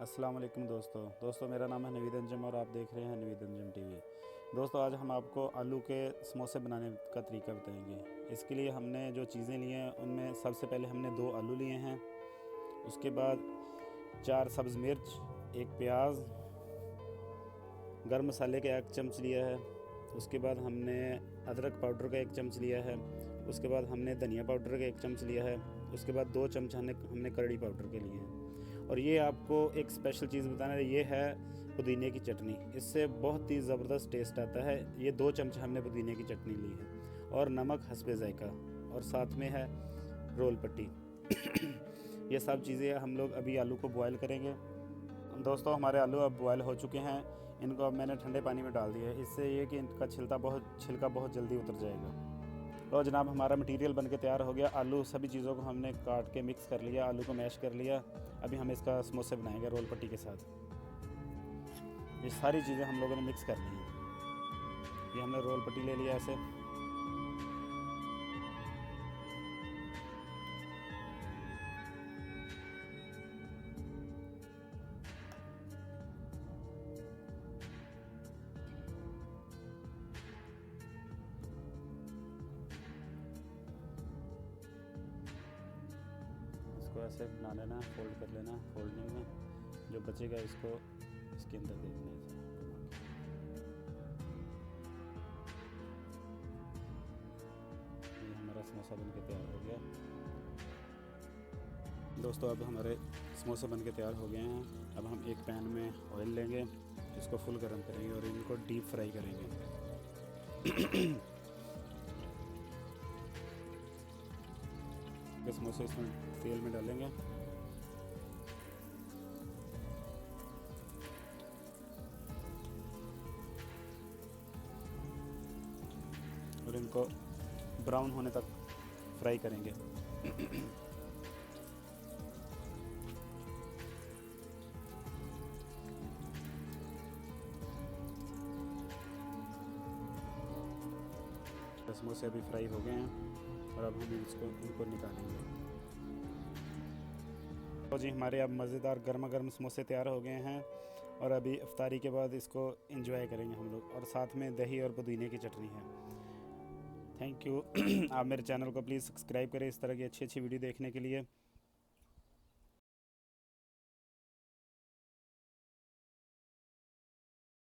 अस्सलाम वालेकुम दोस्तों मेरा नाम है नवीद अंजम और आप देख रहे हैं नवीद अंजम टीवी। दोस्तों आज हम आपको आलू के समोसे बनाने का तरीका बताएंगे। इसके लिए हमने जो चीज़ें ली हैं उनमें सबसे पहले हमने 2 आलू लिए हैं। उसके बाद 4 सब्ज़ मिर्च, 1 प्याज, गर्म मसाले का 1 चम्मच लिया है। उसके बाद हमने अदरक पाउडर का 1 चम्मच लिया है। उसके बाद हमने धनिया पाउडर का 1 चम्मच लिया है। उसके बाद 2 चम्मच हमने कड़ी पाउडर के लिए हैं। और ये आपको एक स्पेशल चीज़ बताना है, ये है पुदीने की चटनी। इससे बहुत ही ज़बरदस्त टेस्ट आता है। ये 2 चम्मच हमने पुदीने की चटनी ली है और नमक हस्बे ज़ायका, और साथ में है रोल पट्टी। ये सब चीज़ें हम लोग अभी आलू को बॉयल करेंगे। दोस्तों हमारे आलू अब बॉयल हो चुके हैं। इनको अब मैंने ठंडे पानी में डाल दिया है। इससे ये कि इनका छिलका बहुत जल्दी उतर जाएगा। तो जनाब हमारा मटेरियल बनके तैयार हो गया। आलू सभी चीज़ों को हमने काट के मिक्स कर लिया, आलू को मैश कर लिया। अभी हम इसका समोसे बनाएंगे रोल पट्टी के साथ। ये सारी चीज़ें हम लोगों ने मिक्स कर ली हैं। ये हमने रोल पट्टी ले लिया ऐसे। इसको ऐसे बना लेना, फोल्ड कर लेना। फोल्डिंग में जो बचेगा इसको इसके अंदर दे देना ऐसे। ये हमारा समोसा बन के तैयार हो गया। दोस्तों अब हमारे समोसे बन के तैयार हो गए हैं। अब हम एक पैन में ऑयल लेंगे, इसको फुल गर्म करेंगे और इनको डीप फ्राई करेंगे। ये समोसे इसमें तेल में डालेंगे। और इनको ब्राउन होने तक फ्राई करेंगे। समोसे अभी फ्राई हो गए हैं और अब हम इनको निकालेंगे। तो जी हमारे अब मज़ेदार गर्मा गर्म समोसे तैयार हो गए हैं और अभी इफ्तारी के बाद इसको एंजॉय करेंगे हम लोग। और साथ में दही और पुदीने की चटनी है। Thank you. आप मेरे चैनल को प्लीज़ सब्सक्राइब करें इस तरह की अच्छी अच्छी वीडियो देखने के लिए।